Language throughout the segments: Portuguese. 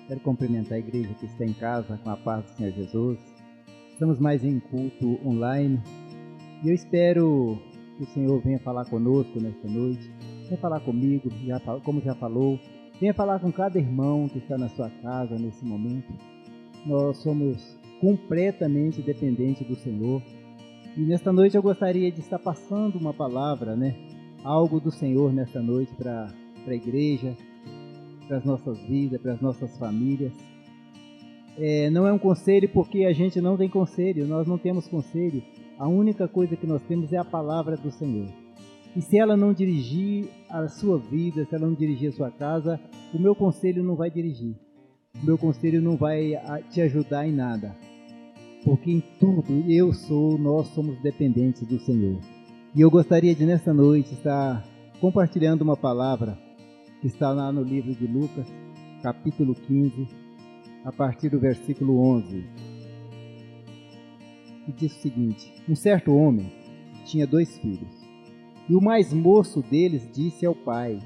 Quero cumprimentar a igreja que está em casa com a paz do Senhor Jesus. Estamos mais em culto online e eu espero que o Senhor venha falar conosco nesta noite. Venha falar comigo, como já falou. Venha falar com cada irmão que está na sua casa nesse momento. Nós somos completamente dependentes do Senhor. E nesta noite eu gostaria de estar passando uma palavra, algo do Senhor nesta noite para a igreja, para as nossas vidas, para as nossas famílias. Não é um conselho porque a gente não tem conselho, nós não temos conselho. A única coisa que nós temos é a palavra do Senhor. E se ela não dirigir a sua vida, se ela não dirigir a sua casa, o meu conselho não vai dirigir. O meu conselho não vai te ajudar em nada. Porque em tudo nós somos dependentes do Senhor. E eu gostaria de nesta noite estar compartilhando uma palavra que está lá no livro de Lucas, capítulo 15, a partir do versículo 11. E diz o seguinte: um certo homem tinha 2 filhos, e o mais moço deles disse ao pai: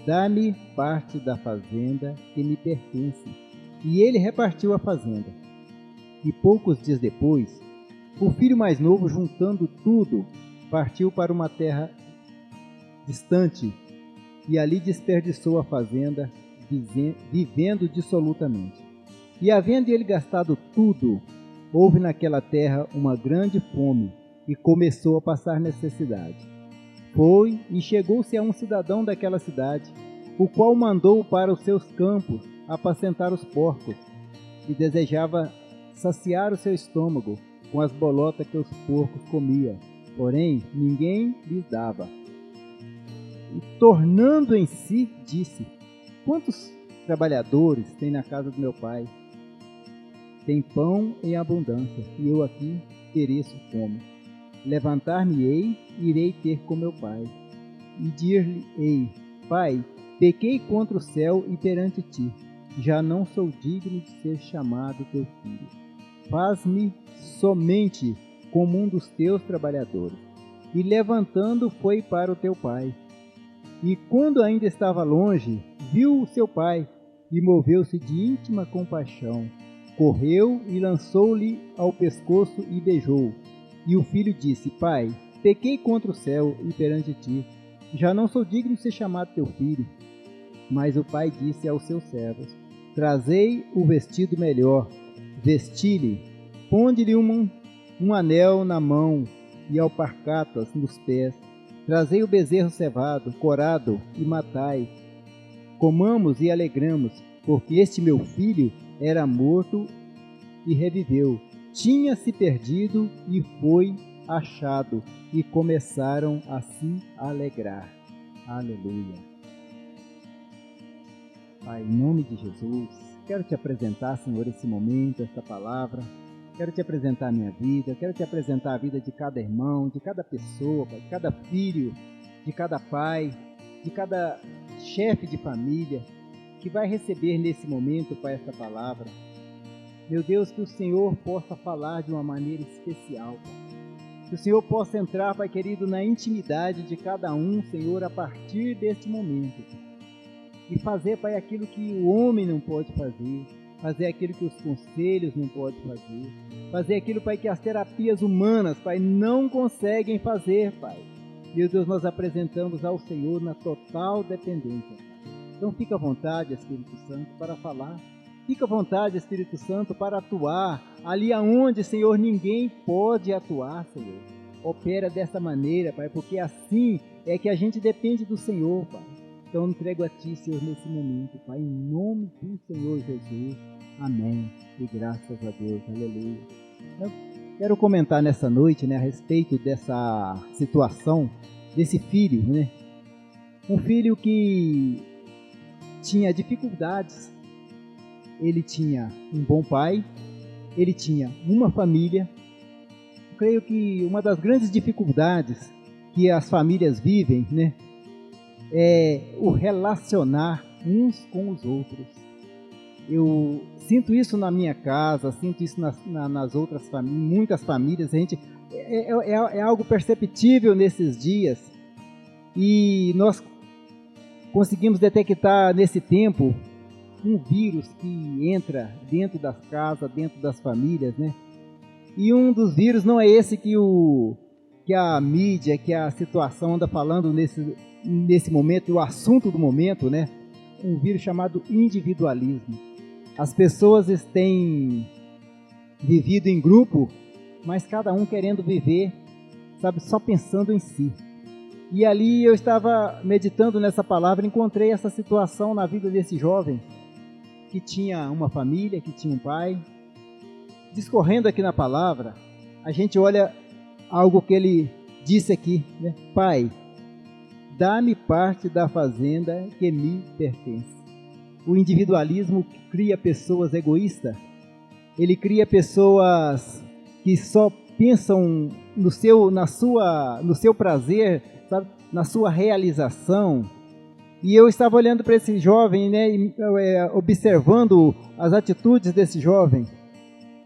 dá-me parte da fazenda que me pertence. E ele repartiu a fazenda. E poucos dias depois, o filho mais novo, juntando tudo, partiu para uma terra distante e ali desperdiçou a fazenda, vivendo dissolutamente. E havendo ele gastado tudo, houve naquela terra uma grande fome e começou a passar necessidade. Foi e chegou-se a um cidadão daquela cidade, o qual mandou para os seus campos apacentar os porcos e desejava saciar o seu estômago com as bolotas que os porcos comiam, porém ninguém lhes dava. E tornando em si, disse: quantos trabalhadores tem na casa do meu pai? Tem pão em abundância, e eu aqui pereço fome. Levantar-me-ei, irei ter com meu pai, e dir-lhe-ei: Pai, pequei contra o céu e perante ti, já não sou digno de ser chamado teu filho. Faz-me somente como um dos teus trabalhadores. E levantando foi para o teu pai. E quando ainda estava longe, viu o seu pai, e moveu-se de íntima compaixão. Correu e lançou-lhe ao pescoço e beijou. E o filho disse: Pai, pequei contra o céu e perante ti, já não sou digno de ser chamado teu filho. Mas o pai disse aos seus servos: Trazei o vestido melhor, vesti-lhe, ponde-lhe um anel na mão e alpargatas nos pés. Trazei o bezerro cevado, corado, e matai. Comamos e alegramos, porque este meu filho era morto e reviveu. Tinha-se perdido e foi achado. E começaram a se alegrar. Aleluia. Pai, em nome de Jesus, quero te apresentar, Senhor, esse momento, esta palavra. Quero te apresentar a minha vida, quero te apresentar a vida de cada irmão, de cada pessoa, Pai, de cada filho, de cada pai, de cada chefe de família que vai receber nesse momento, Pai, esta palavra. Meu Deus, que o Senhor possa falar de uma maneira especial, Pai. Que o Senhor possa entrar, Pai querido, na intimidade de cada um, Senhor, a partir deste momento. E fazer, Pai, aquilo que o homem não pode fazer. Fazer aquilo que os conselhos não podem fazer. Fazer aquilo, Pai, que as terapias humanas, Pai, não conseguem fazer, Pai. Meu Deus, nós apresentamos ao Senhor na total dependência, Pai. Então fica à vontade, Espírito Santo, para falar. Fica à vontade, Espírito Santo, para atuar ali aonde, Senhor, ninguém pode atuar, Senhor. Opera dessa maneira, Pai, porque assim é que a gente depende do Senhor, Pai. Então eu entrego a Ti, Senhor, nesse momento, Pai, em nome do Senhor Jesus. Amém. E graças a Deus. Aleluia. Eu quero comentar nessa noite, a respeito dessa situação, desse filho, Um filho que tinha dificuldades. Ele tinha um bom pai, ele tinha uma família. Eu creio que uma das grandes dificuldades que as famílias vivem, é o relacionar uns com os outros. Eu sinto isso na minha casa, sinto isso nas outras famílias, muitas famílias. A gente é algo perceptível nesses dias, e nós conseguimos detectar nesse tempo um vírus que entra dentro das casas, dentro das famílias, né? E um dos vírus não é esse que a mídia, que a situação anda falando nesse momento, o assunto do momento, né? Um vírus chamado individualismo. As pessoas têm vivido em grupo, mas cada um querendo viver, sabe, só pensando em si. E ali eu estava meditando nessa palavra, encontrei essa situação na vida desse jovem, que tinha uma família, que tinha um pai. Discorrendo aqui na palavra, a gente olha algo que ele disse aqui, né? Pai, dá-me parte da fazenda que me pertence. O individualismo cria pessoas egoístas. Ele cria pessoas que só pensam no seu prazer, sabe? Na sua realização. E eu estava olhando para esse jovem, né? Observando as atitudes desse jovem.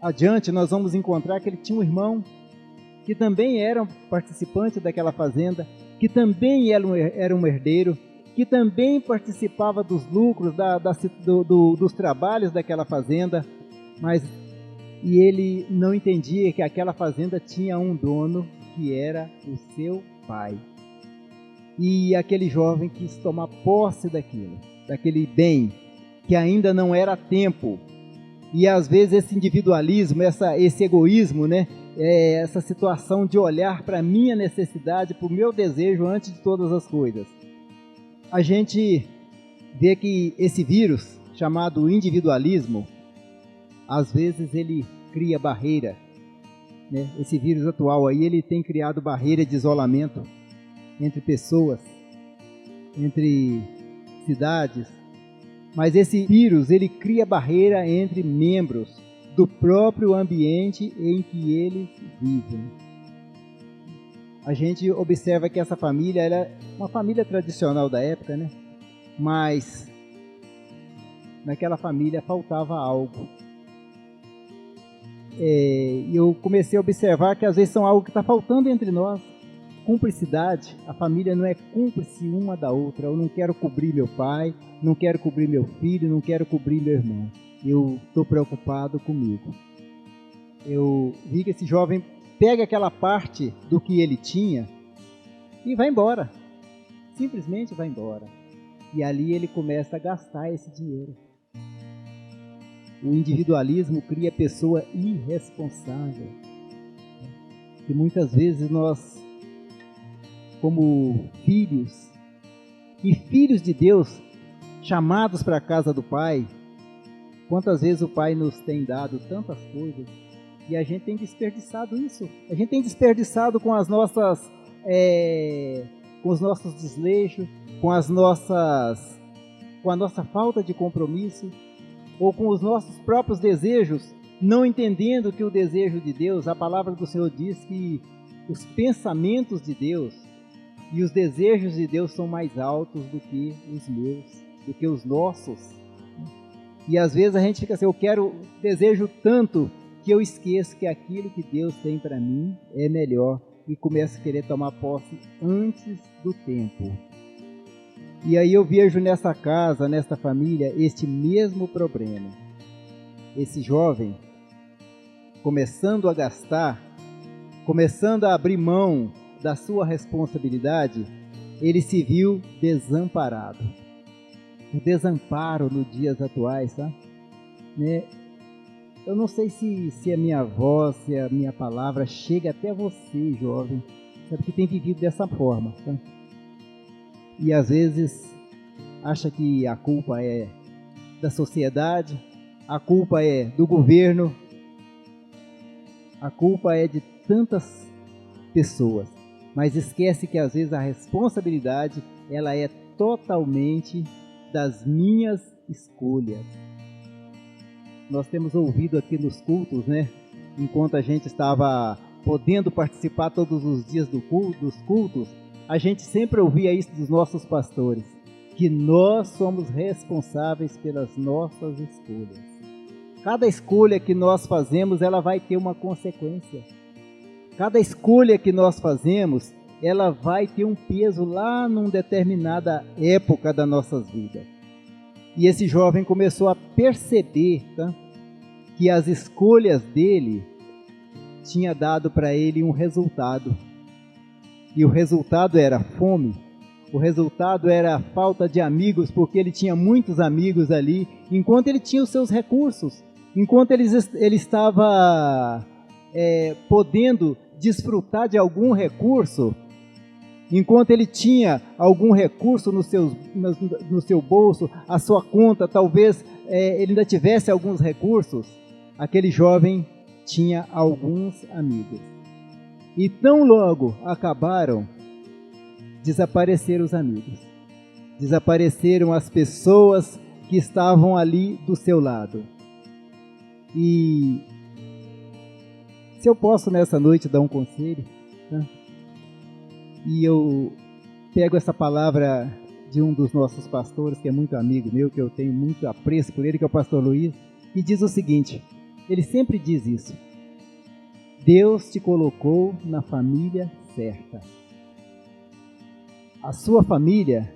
Adiante, nós vamos encontrar que ele tinha um irmão que também era um participante daquela fazenda, que também era um herdeiro, que também participava dos lucros, dos trabalhos daquela fazenda, e ele não entendia que aquela fazenda tinha um dono que era o seu pai. E aquele jovem quis tomar posse daquele bem, que ainda não era tempo. E às vezes esse individualismo, esse egoísmo, né? Essa situação de olhar para a minha necessidade, para o meu desejo antes de todas as coisas. A gente vê que esse vírus, chamado individualismo, às vezes ele cria barreira, né? Esse vírus atual aí, ele tem criado barreira de isolamento entre pessoas, entre cidades. Mas esse vírus, ele cria barreira entre membros do próprio ambiente em que eles vivem. A gente observa que essa família era uma família tradicional da época, né? Mas naquela família faltava algo. E eu comecei a observar que às vezes são algo que está faltando entre nós. Cumplicidade. A família não é cúmplice uma da outra. Eu não quero cobrir meu pai, não quero cobrir meu filho, não quero cobrir meu irmão. Eu estou preocupado comigo. Eu vi que esse jovem pega aquela parte do que ele tinha e vai embora. Simplesmente vai embora. E ali ele começa a gastar esse dinheiro. O individualismo cria pessoa irresponsável. E muitas vezes nós, como filhos, e filhos de Deus, chamados para a casa do Pai, quantas vezes o Pai nos tem dado tantas coisas e a gente tem desperdiçado isso. A gente tem desperdiçado com as nossas, com os nossos desleixos, com a nossa falta de compromisso, ou com os nossos próprios desejos, não entendendo que o desejo de Deus, a palavra do Senhor diz que os pensamentos de Deus e os desejos de Deus são mais altos do que os meus, do que os nossos. E às vezes a gente fica assim, desejo tanto que eu esqueço que aquilo que Deus tem para mim é melhor e começo a querer tomar posse antes do tempo. E aí eu vejo nessa casa, nessa família, este mesmo problema. Esse jovem, começando a gastar, começando a abrir mão da sua responsabilidade, ele se viu desamparado. O desamparo nos dias atuais, tá? Né? Eu não sei se a minha voz, se a minha palavra chega até você, jovem, sabe, que tem vivido dessa forma, tá? E às vezes acha que a culpa é da sociedade, a culpa é do governo, a culpa é de tantas pessoas, mas esquece que às vezes a responsabilidade ela é totalmente das minhas escolhas. Nós temos ouvido aqui nos cultos, né? Enquanto a gente estava podendo participar todos os dias dos cultos, a gente sempre ouvia isso dos nossos pastores, que nós somos responsáveis pelas nossas escolhas. Cada escolha que nós fazemos, ela vai ter uma consequência. Cada escolha que nós fazemos, ela vai ter um peso lá numa determinada época das nossas vidas. E esse jovem começou a perceber, tá, que as escolhas dele tinha dado para ele um resultado. E o resultado era fome. O resultado era falta de amigos, porque ele tinha muitos amigos ali, enquanto ele tinha os seus recursos, enquanto ele estava podendo desfrutar de algum recurso, enquanto ele tinha algum recurso no seu bolso, a sua conta, talvez ele ainda tivesse alguns recursos, aquele jovem tinha alguns amigos. E tão logo acabaram, desapareceram os amigos, desapareceram as pessoas que estavam ali do seu lado. E se eu posso nessa noite dar um conselho, tá? E eu pego essa palavra de um dos nossos pastores, que é muito amigo meu, que eu tenho muito apreço por ele, que é o pastor Luiz, e diz o seguinte, ele sempre diz isso: Deus te colocou na família certa. A sua família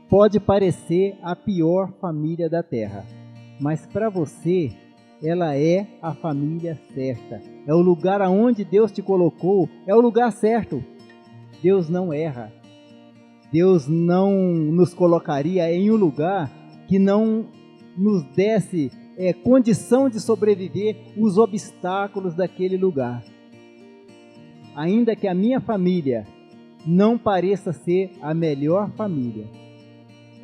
pode parecer a pior família da terra, mas para você, ela é a família certa. É o lugar aonde Deus te colocou, é o lugar certo. Deus não erra. Deus não nos colocaria em um lugar que não nos desse condição de sobreviver os obstáculos daquele lugar. Ainda que a minha família não pareça ser a melhor família,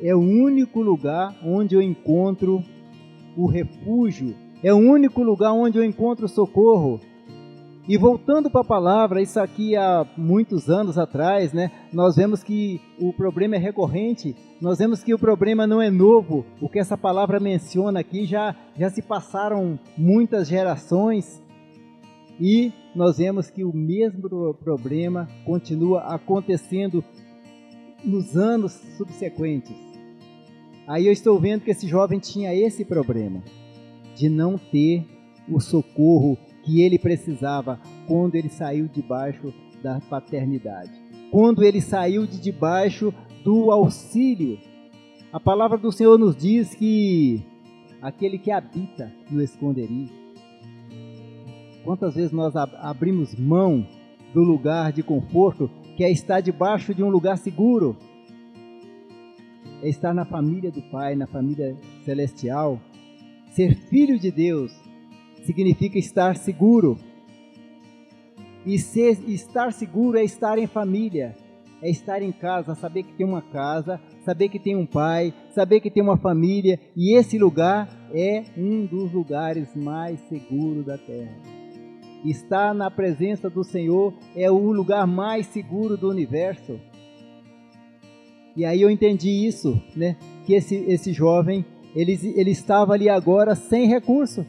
é o único lugar onde eu encontro o refúgio, é o único lugar onde eu encontro socorro. E voltando para a palavra, isso aqui há muitos anos atrás, né, nós vemos que o problema é recorrente, nós vemos que o problema não é novo, o que essa palavra menciona aqui já se passaram muitas gerações, e nós vemos que o mesmo problema continua acontecendo nos anos subsequentes. Aí eu estou vendo que esse jovem tinha esse problema, de não ter o socorro que ele precisava quando ele saiu debaixo da paternidade, quando ele saiu de debaixo do auxílio. A palavra do Senhor nos diz que aquele que habita no esconderijo, quantas vezes nós abrimos mão do lugar de conforto, que é estar debaixo de um lugar seguro, é estar na família do Pai, na família celestial. Ser filho de Deus significa estar seguro. E estar seguro é estar em família, é estar em casa, saber que tem uma casa, saber que tem um pai, saber que tem uma família, e esse lugar é um dos lugares mais seguros da terra. Estar na presença do Senhor é o lugar mais seguro do universo. E aí eu entendi isso, né? Que esse jovem, ele estava ali agora sem recurso.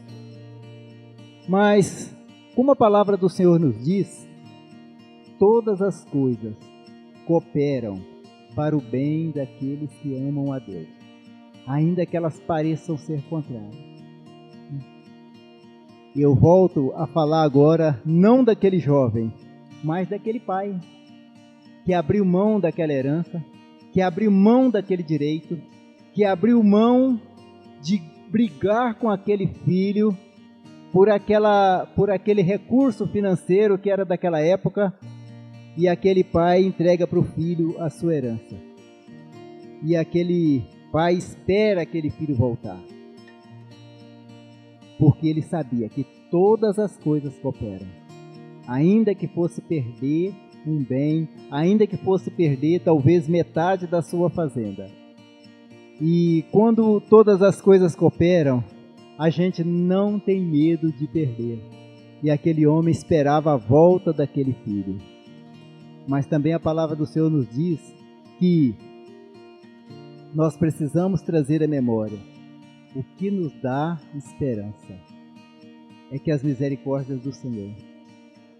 Mas, como a palavra do Senhor nos diz, todas as coisas cooperam para o bem daqueles que amam a Deus, ainda que elas pareçam ser contrárias. E eu volto a falar agora, não daquele jovem, mas daquele pai, que abriu mão daquela herança, que abriu mão daquele direito, que abriu mão de brigar com aquele filho, por aquele recurso financeiro que era daquela época, e aquele pai entrega para o filho a sua herança. E aquele pai espera aquele filho voltar, porque ele sabia que todas as coisas cooperam, ainda que fosse perder um bem, ainda que fosse perder talvez metade da sua fazenda. E quando todas as coisas cooperam, a gente não tem medo de perder. E aquele homem esperava a volta daquele filho. Mas também a palavra do Senhor nos diz que nós precisamos trazer à memória o que nos dá esperança. É que as misericórdias do Senhor.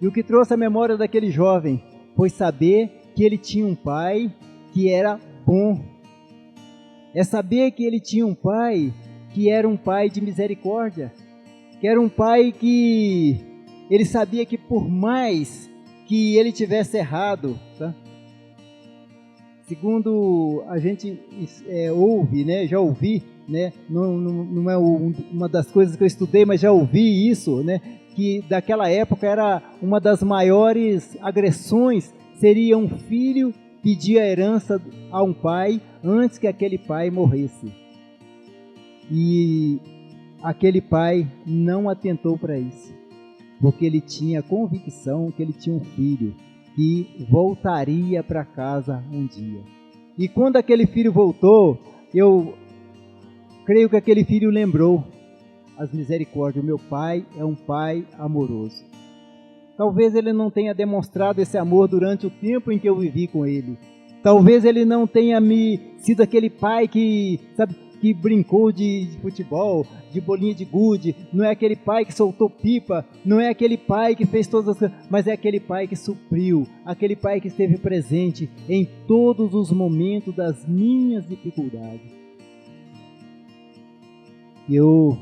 E o que trouxe à memória daquele jovem foi saber que ele tinha um pai que era bom. É saber que ele tinha um pai que era um pai de misericórdia, que era um pai que ele sabia que por mais que ele tivesse errado, tá? segundo a gente ouve, né, já ouvi, né, não é uma das coisas que eu estudei, mas já ouvi isso, né, que daquela época era uma das maiores agressões, seria um filho pedir a herança a um pai antes que aquele pai morresse. E aquele pai não atentou para isso, porque ele tinha convicção que ele tinha um filho que voltaria para casa um dia. E quando aquele filho voltou, eu creio que aquele filho lembrou as misericórdias. Meu pai é um pai amoroso. Talvez ele não tenha demonstrado esse amor durante o tempo em que eu vivi com ele. Talvez ele não tenha sido aquele pai que, sabe, que brincou de futebol, de bolinha de gude, não é aquele pai que soltou pipa, não é aquele pai que fez todas as coisas, mas é aquele pai que supriu, aquele pai que esteve presente em todos os momentos das minhas dificuldades. E eu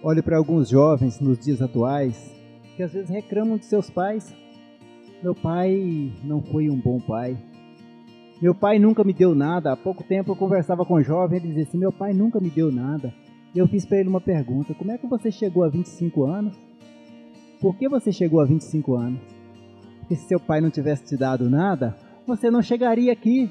olho para alguns jovens nos dias atuais, que às vezes reclamam de seus pais. Meu pai não foi um bom pai. Meu pai nunca me deu nada. Há pouco tempo eu conversava com um jovem, ele dizia assim, meu pai nunca me deu nada. E eu fiz para ele uma pergunta, como é que você chegou a 25 anos? Por que você chegou a 25 anos? Porque se seu pai não tivesse te dado nada, você não chegaria aqui.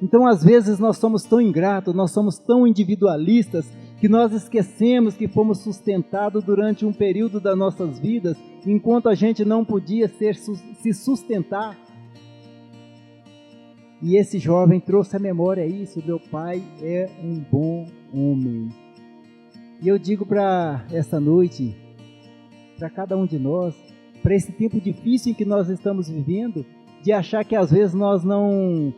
Então às vezes nós somos tão ingratos, nós somos tão individualistas, que nós esquecemos que fomos sustentados durante um período das nossas vidas, enquanto a gente não podia se sustentar. E esse jovem trouxe à memória isso, meu pai é um bom homem. E eu digo para essa noite, para cada um de nós, para esse tempo difícil em que nós estamos vivendo, de achar que às vezes nós não,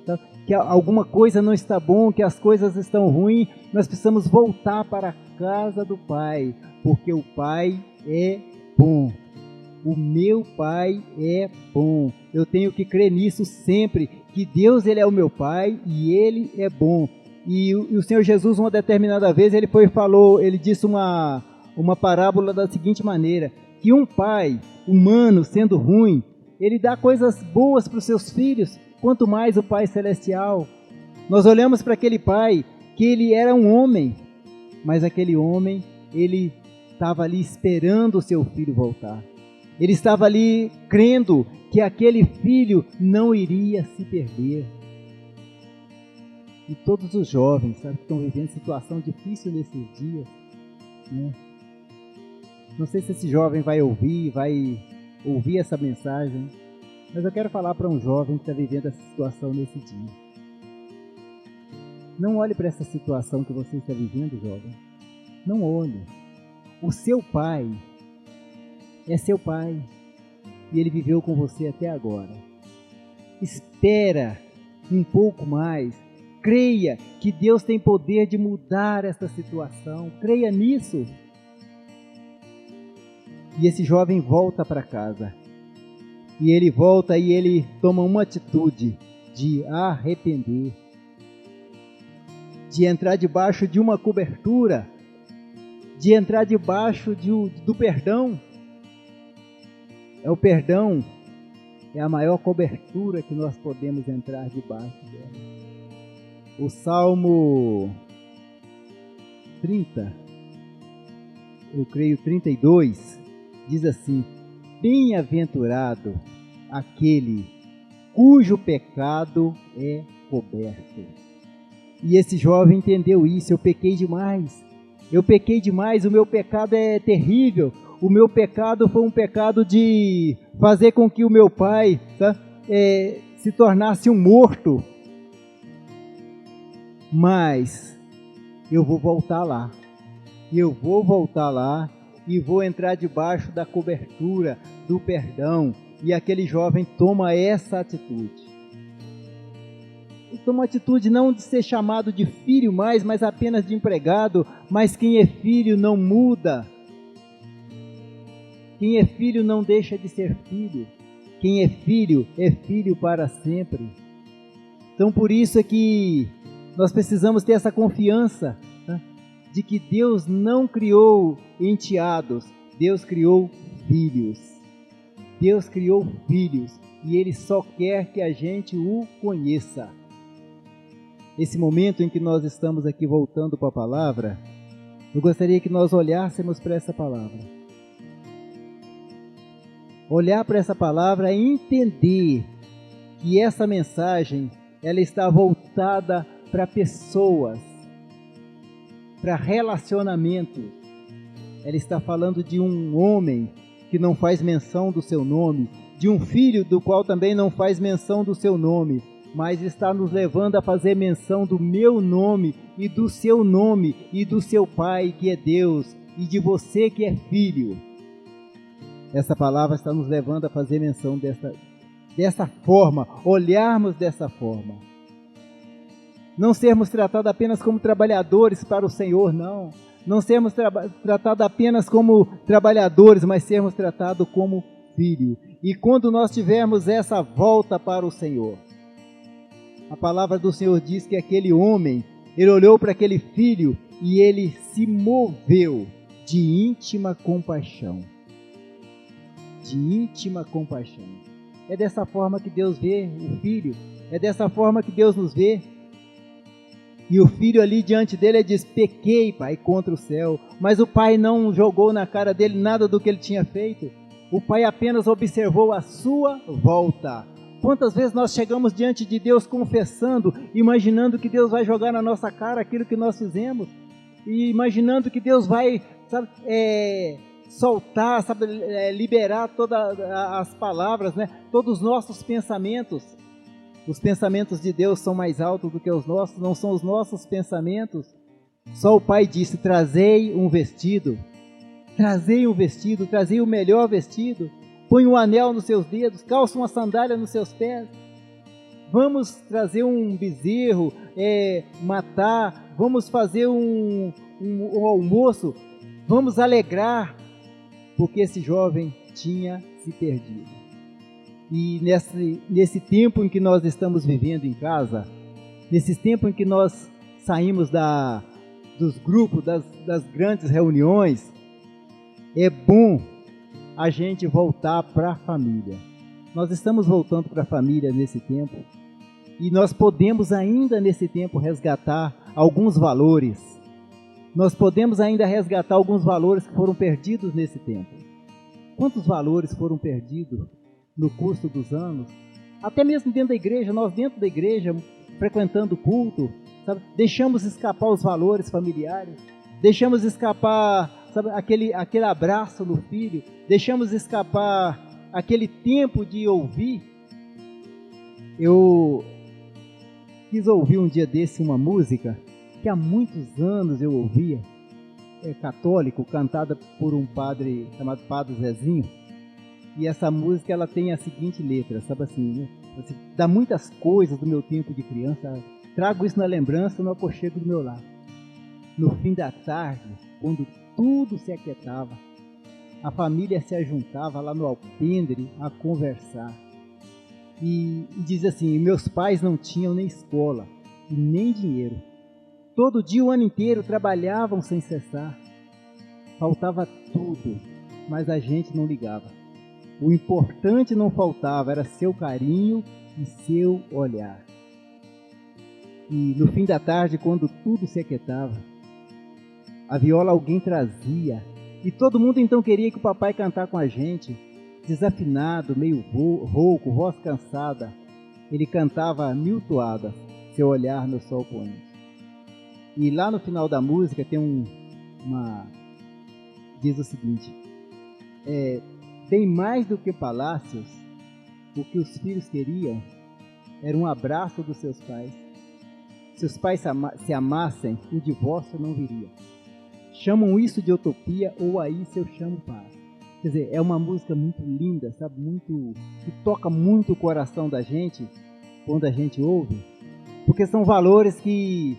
que alguma coisa não está bom, que as coisas estão ruins, nós precisamos voltar para a casa do Pai, porque o Pai é bom. O meu Pai é bom. Eu tenho que crer nisso sempre, que Deus ele é o meu Pai e Ele é bom. E o Senhor Jesus, uma determinada vez, ele disse uma parábola da seguinte maneira, que um pai humano, sendo ruim, ele dá coisas boas para os seus filhos, quanto mais o Pai Celestial. Nós olhamos para aquele pai, que ele era um homem, mas aquele homem, ele estava ali esperando o seu filho voltar. Ele estava ali crendo que aquele filho não iria se perder. E todos os jovens, sabe, que estão vivendo situação difícil nesses dias, né? Não sei se esse jovem vai ouvir essa mensagem, mas eu quero falar para um jovem que está vivendo essa situação nesse dia. Não olhe para essa situação que você está vivendo, jovem. Não olhe. O seu pai é seu pai e ele viveu com você até agora. Espera um pouco mais. Creia que Deus tem poder de mudar essa situação. Creia nisso. E esse jovem volta para casa. E ele volta e ele toma uma atitude de arrepender, de entrar debaixo de uma cobertura, de entrar debaixo do perdão. O perdão é a maior cobertura que nós podemos entrar debaixo dela. O Salmo 30, eu creio 32, diz assim, bem-aventurado aquele cujo pecado é coberto. E esse jovem entendeu isso, eu pequei demais, o meu pecado é terrível, o meu pecado foi um pecado de fazer com que o meu pai se tornasse um morto, mas eu vou voltar lá, e vou entrar debaixo da cobertura do perdão. E aquele jovem toma essa atitude. Ele toma uma atitude não de ser chamado de filho mais, mas apenas de empregado. Mas quem é filho não muda. Quem é filho não deixa de ser filho. Quem é filho para sempre. Então por isso é que nós precisamos ter essa confiança, né, de que Deus não criou enteados, Deus criou filhos. Deus criou filhos e Ele só quer que a gente o conheça. esse momento em que nós estamos aqui voltando para a palavra, eu gostaria que nós olhássemos para essa palavra. Olhar para essa palavra e entender que essa mensagem, ela está voltada para pessoas, para relacionamentos. Ela está falando de um homem que não faz menção do seu nome, de um filho do qual também não faz menção do seu nome, mas está nos levando a fazer menção do meu nome e do seu nome e do seu Pai, que é Deus, e de você que é filho. Essa palavra está nos levando a fazer menção dessa forma, olharmos dessa forma. Não sermos tratados apenas como trabalhadores para o Senhor, não. Não sermos tratados apenas como trabalhadores, mas sermos tratados como filho. E quando nós tivermos essa volta para o Senhor, a palavra do Senhor diz que aquele homem, ele olhou para aquele filho e ele se moveu de íntima compaixão. De íntima compaixão. É dessa forma que Deus vê o filho, é dessa forma que Deus nos vê. E o filho ali diante dele diz: pequei, pai, contra o céu. Mas o pai não jogou na cara dele nada do que ele tinha feito. O pai apenas observou a sua volta. Quantas vezes nós chegamos diante de Deus confessando, imaginando que Deus vai jogar na nossa cara aquilo que nós fizemos, e imaginando que Deus vai, sabe, soltar, sabe, liberar todas as palavras, né? Todos os nossos pensamentos. Os pensamentos de Deus são mais altos do que os nossos, não são os nossos pensamentos. Só o Pai disse: trazei um vestido, trazei o melhor vestido, põe um anel nos seus dedos, calça uma sandália nos seus pés. Vamos trazer um bezerro, matar, vamos fazer um almoço, vamos alegrar, porque esse jovem tinha se perdido. E nesse tempo em que nós estamos vivendo em casa, nesse tempo em que nós saímos dos grupos, das grandes reuniões, é bom a gente voltar para a família. Nós estamos voltando para a família nesse tempo, e nós podemos ainda nesse tempo resgatar alguns valores. Nós podemos ainda resgatar alguns valores que foram perdidos nesse tempo. Quantos valores foram perdidos no curso dos anos? Até mesmo dentro da igreja, nós dentro da igreja, frequentando o culto, sabe, deixamos escapar os valores familiares, deixamos escapar, sabe, aquele abraço no filho, deixamos escapar aquele tempo de ouvir. Eu quis ouvir um dia desse uma música que há muitos anos eu ouvia, católico, cantada por um padre chamado Padre Zezinho. E essa música, ela tem a seguinte letra, sabe assim, né? Assim, dá muitas coisas do meu tempo de criança, trago isso na lembrança, no aconchego do meu lar. No fim da tarde, quando tudo se aquietava, a família se ajuntava lá no alpendre a conversar. E diz assim: meus pais não tinham nem escola e nem dinheiro. Todo dia, o ano inteiro, trabalhavam sem cessar. Faltava tudo, mas a gente não ligava. O importante não faltava, era seu carinho e seu olhar. E no fim da tarde, quando tudo se aquietava, a viola alguém trazia, e todo mundo então queria que o papai cantasse com a gente. Desafinado, meio rouco, voz cansada, ele cantava 1000 toadas, seu olhar no sol poente. E lá no final da música tem diz o seguinte: bem mais do que palácios, o que os filhos queriam era um abraço dos seus pais. Se os pais se amassem, o divórcio não viria. Chamam isso de utopia, ou a isso eu chamo paz. Quer dizer, é uma música muito linda, sabe? Que toca muito o coração da gente quando a gente ouve, porque são valores que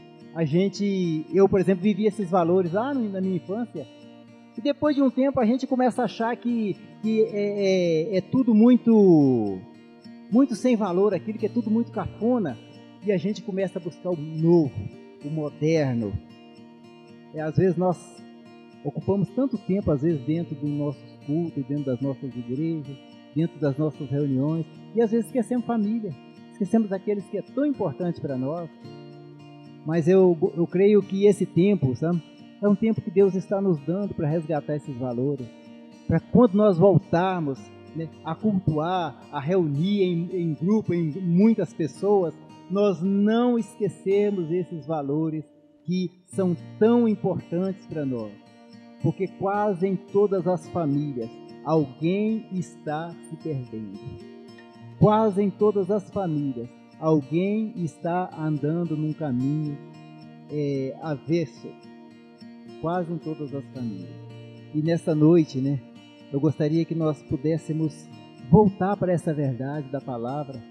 eu, por exemplo, vivi esses valores lá na minha infância. E depois de um tempo a gente começa a achar que é tudo muito sem valor, aquilo que é tudo muito cafona, e a gente começa a buscar o novo, o moderno. Às vezes nós ocupamos tanto tempo, às vezes, dentro dos nossos cultos, dentro das nossas igrejas, dentro das nossas reuniões, e às vezes esquecemos família, esquecemos aqueles que é tão importante para nós. Mas eu creio que esse tempo, sabe, é um tempo que Deus está nos dando para resgatar esses valores, para quando nós voltarmos, né, a cultuar, a reunir em grupo, em muitas pessoas, nós não esquecermos esses valores que são tão importantes para nós, porque quase em todas as famílias alguém está se perdendo. Quase em todas as famílias alguém está andando num caminho avesso. Quase em todas as famílias. E nessa noite, né, eu gostaria que nós pudéssemos voltar para essa verdade da palavra,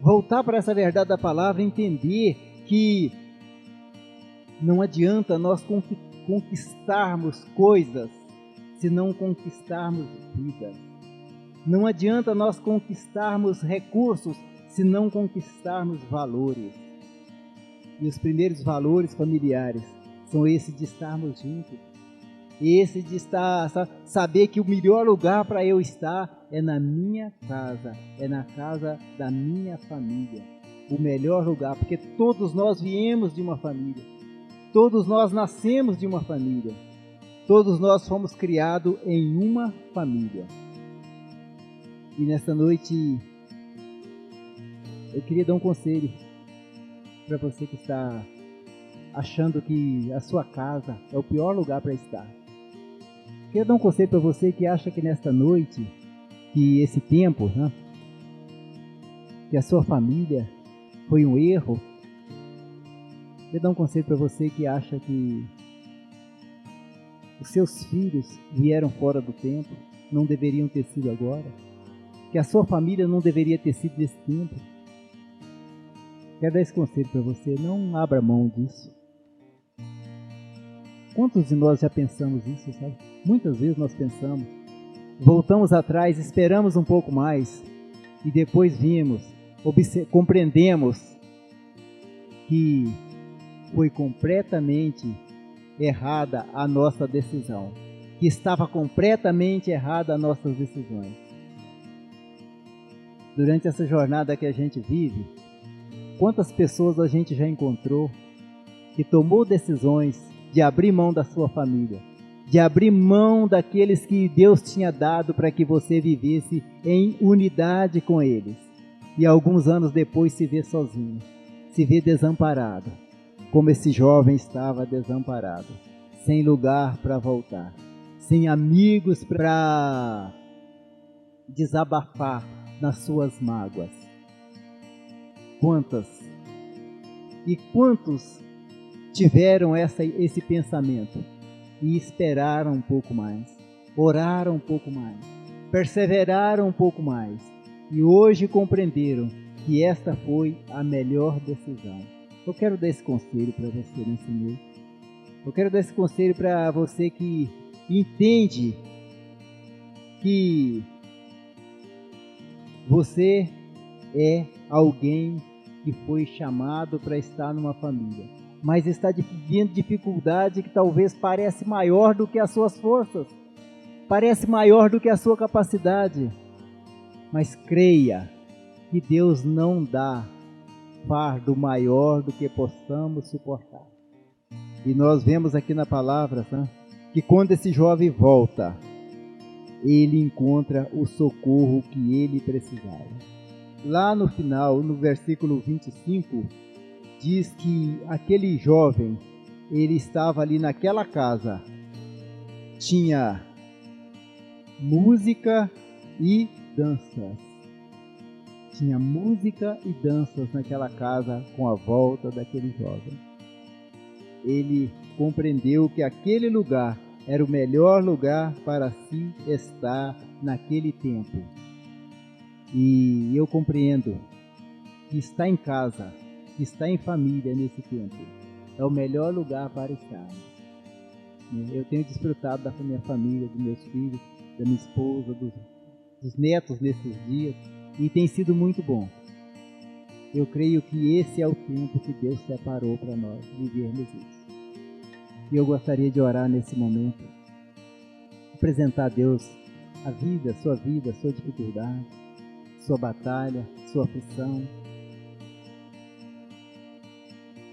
voltar para essa verdade da palavra, entender que não adianta nós conquistarmos coisas se não conquistarmos vidas. Não adianta nós conquistarmos recursos se não conquistarmos valores. E os primeiros valores familiares são esse de estarmos juntos. Esse de saber que o melhor lugar para eu estar é na minha casa, é na casa da minha família. O melhor lugar, porque todos nós viemos de uma família. Todos nós nascemos de uma família. Todos nós fomos criados em uma família. E nesta noite, eu queria dar um conselho para você que está achando que a sua casa é o pior lugar para estar. Eu queria dar um conselho para você que acha que nesta noite, que esse tempo, né, que a sua família foi um erro. Eu queria dar um conselho para você que acha que os seus filhos vieram fora do tempo, não deveriam ter sido agora, que a sua família não deveria ter sido nesse tempo. Quero dar esse conselho para você, não abra mão disso. Quantos de nós já pensamos isso, sabe? Muitas vezes nós pensamos, voltamos atrás, esperamos um pouco mais e depois vimos, compreendemos que foi completamente errada a nossa decisão, que estava completamente errada as nossas decisões. Durante essa jornada que a gente vive, quantas pessoas a gente já encontrou que tomou decisões de abrir mão da sua família, de abrir mão daqueles que Deus tinha dado para que você vivesse em unidade com eles, e alguns anos depois se vê sozinho, se vê desamparado, como esse jovem estava desamparado, sem lugar para voltar, sem amigos para desabafar nas suas mágoas. Quantas e quantos tiveram esse pensamento e esperaram um pouco mais, oraram um pouco mais, perseveraram um pouco mais e hoje compreenderam que esta foi a melhor decisão. Eu quero dar esse conselho para você nesse mês. Eu quero dar esse conselho para você que entende que você é alguém que foi chamado para estar numa família, mas está vivendo dificuldade que talvez parece maior do que as suas forças, parece maior do que a sua capacidade, mas creia que Deus não dá fardo maior do que possamos suportar. E nós vemos aqui na palavra, né, que quando esse jovem volta, ele encontra o socorro que ele precisava. Lá no final, no versículo 25, diz que aquele jovem, ele estava ali naquela casa, tinha música e danças. Tinha música e danças naquela casa com a volta daquele jovem. Ele compreendeu que aquele lugar era o melhor lugar para se estar naquele tempo. E eu compreendo que estar em casa, que estar em família nesse tempo, é o melhor lugar para estar. Eu tenho desfrutado da minha família, dos meus filhos, da minha esposa, dos netos nesses dias, e tem sido muito bom. Eu creio que esse é o tempo que Deus separou para nós vivermos isso. E eu gostaria de orar nesse momento, apresentar a Deus a vida, sua dificuldade, sua batalha, sua aflição.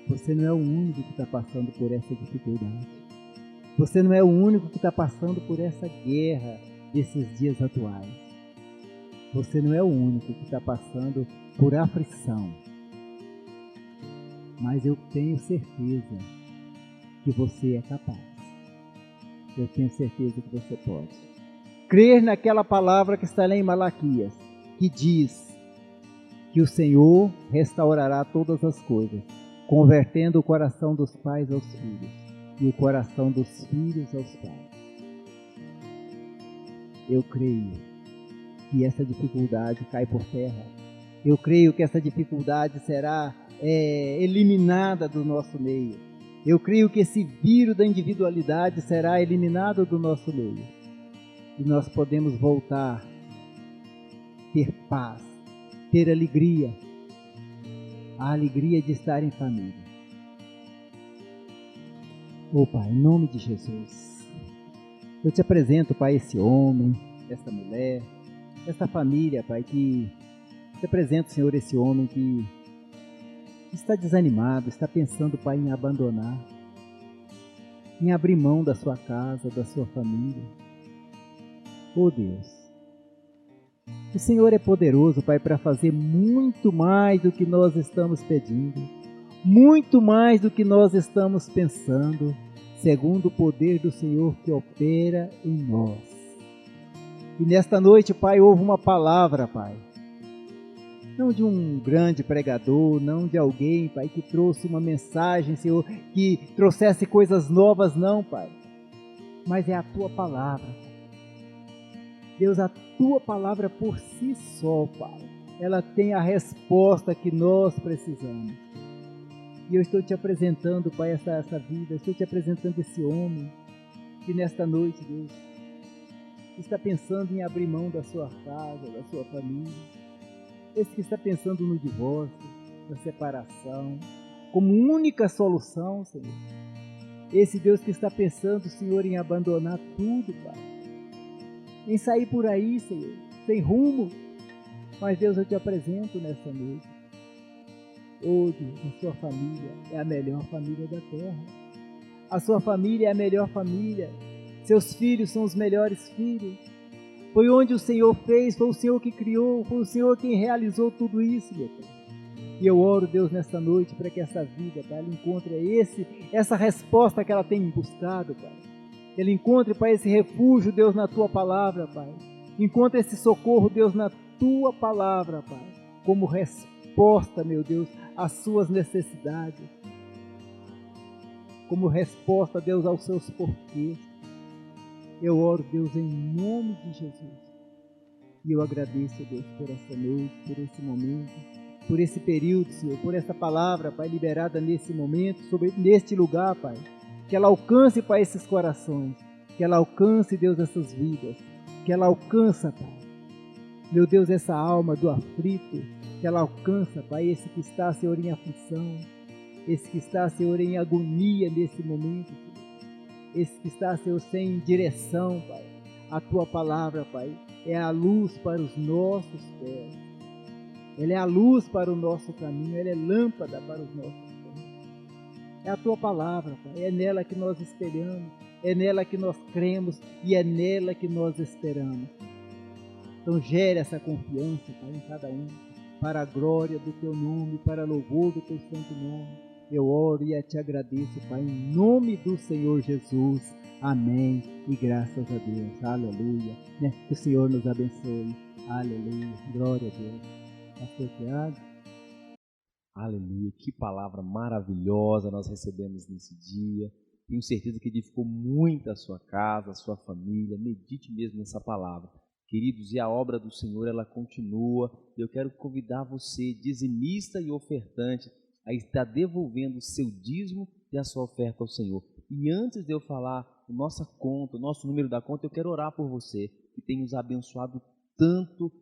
Você não é o único que está passando por essa dificuldade. Você não é o único que está passando por essa guerra desses dias atuais. Você não é o único que está passando por aflição. Mas eu tenho certeza que você é capaz. Eu tenho certeza que você pode. Crer naquela palavra que está lá em Malaquias, que diz que o Senhor restaurará todas as coisas, convertendo o coração dos pais aos filhos e o coração dos filhos aos pais. Eu creio que essa dificuldade cai por terra. Eu creio que essa dificuldade será eliminada do nosso meio. Eu creio que esse vírus da individualidade será eliminado do nosso meio. E nós podemos voltar a ter paz, ter alegria, a alegria de estar em família. Oh Pai, em nome de Jesus, eu te apresento, Pai, esse homem, essa mulher, essa família, Pai, que te apresento, Senhor, esse homem que está desanimado, está pensando, Pai, em abandonar, em abrir mão da sua casa, da sua família. Oh Deus, o Senhor é poderoso, Pai, para fazer muito mais do que nós estamos pedindo, muito mais do que nós estamos pensando, segundo o poder do Senhor que opera em nós. E nesta noite, Pai, houve uma palavra, Pai, não de um grande pregador, não de alguém, Pai, que trouxe uma mensagem, Senhor, que trouxesse coisas novas, não, Pai, mas é a Tua palavra. Deus, a Tua palavra por si só, Pai, ela tem a resposta que nós precisamos. E eu estou te apresentando, Pai, essa vida, estou te apresentando esse homem, que nesta noite, Deus, está pensando em abrir mão da sua casa, da sua família, esse que está pensando no divórcio, na separação, como única solução, Senhor. Esse Deus que está pensando, Senhor, em abandonar tudo, Pai, em sair por aí, Senhor, sem rumo. Mas Deus, eu te apresento nessa noite. Hoje, a sua família é a melhor família da terra. A sua família é a melhor família. Seus filhos são os melhores filhos. Foi onde o Senhor fez, foi o Senhor que criou, foi o Senhor quem realizou tudo isso, meu Pai. E eu oro, Deus, nesta noite, para que essa vida, Pai, ela encontre essa resposta que ela tem buscado, Pai. Ele encontre, Pai, esse refúgio, Deus, na Tua palavra, Pai. Encontre esse socorro, Deus, na Tua palavra, Pai. Como resposta, meu Deus, às suas necessidades. Como resposta, Deus, aos seus porquês. Eu oro, Deus, em nome de Jesus. E eu agradeço, Deus, por essa noite, por esse momento, por esse período, Senhor, por essa palavra, Pai, liberada nesse momento, neste lugar, Pai. Que ela alcance, Pai, esses corações. Que ela alcance, Deus, essas vidas. Que ela alcance, Pai, meu Deus, essa alma do aflito. Que ela alcance, Pai, esse que está, Senhor, em aflição. Esse que está, Senhor, em agonia nesse momento, Senhor. Esse que está, Senhor, sem direção, Pai. A Tua palavra, Pai, é a luz para os nossos pés. Ela é a luz para o nosso caminho. Ela é lâmpada para os nossos pés. É a Tua palavra, Pai. É nela que nós espelhamos. É nela que nós cremos. E é nela que nós esperamos. Então gere essa confiança, Pai, em cada um. Para a glória do Teu nome, para louvor do Teu santo nome. Eu oro e te agradeço, Pai, em nome do Senhor Jesus. Amém. E graças a Deus. Aleluia. Que o Senhor nos abençoe. Aleluia. Glória a Deus. Pastor Tiago. Aleluia. Que palavra maravilhosa nós recebemos nesse dia. Tenho certeza que edificou muito a sua casa, a sua família. Medite mesmo nessa palavra. Queridos, e a obra do Senhor, ela continua. Eu quero convidar você, dizimista e ofertante, a estar devolvendo o seu dízimo e a sua oferta ao Senhor. E antes de eu falar a nossa conta, o nosso número da conta, eu quero orar por você, que tem nos abençoado tanto,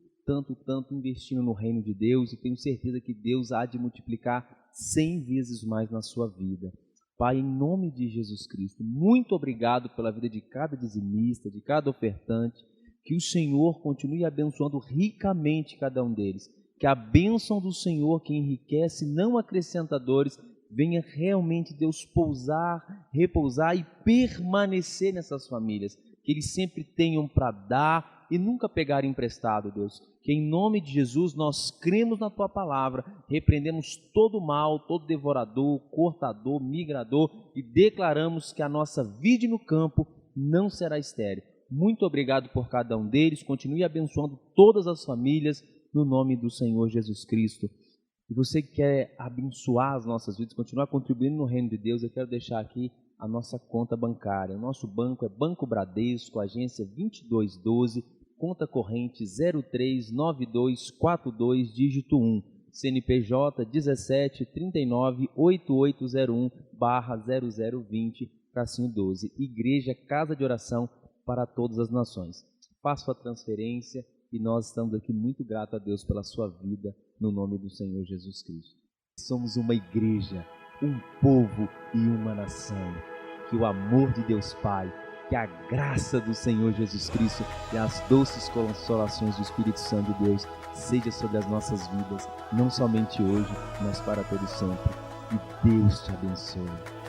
investindo no reino de Deus, e tenho certeza que Deus há de multiplicar 100 vezes mais na sua vida. Pai, em nome de Jesus Cristo, muito obrigado pela vida de cada dizimista, de cada ofertante, que o Senhor continue abençoando ricamente cada um deles, que a bênção do Senhor que enriquece, não acrescenta dores, venha realmente, Deus, pousar, repousar e permanecer nessas famílias, que eles sempre tenham para dar e nunca pegar emprestado, Deus. Que em nome de Jesus nós cremos na Tua palavra, repreendemos todo mal, todo devorador, cortador, migrador e declaramos que a nossa vida no campo não será estéril. Muito obrigado por cada um deles, continue abençoando todas as famílias no nome do Senhor Jesus Cristo. E você que quer abençoar as nossas vidas, continuar contribuindo no reino de Deus, eu quero deixar aqui a nossa conta bancária. O nosso banco é Banco Bradesco, agência 2212, conta corrente 039242, dígito 1, CNPJ 17398801/0020, tracinho 12, Igreja Casa de Oração para Todas as Nações. Faça sua transferência e nós estamos aqui muito gratos a Deus pela sua vida, no nome do Senhor Jesus Cristo. Somos uma igreja, um povo e uma nação. Que o amor de Deus Pai, que a graça do Senhor Jesus Cristo e as doces consolações do Espírito Santo de Deus seja sobre as nossas vidas, não somente hoje, mas para todo sempre. E Deus te abençoe.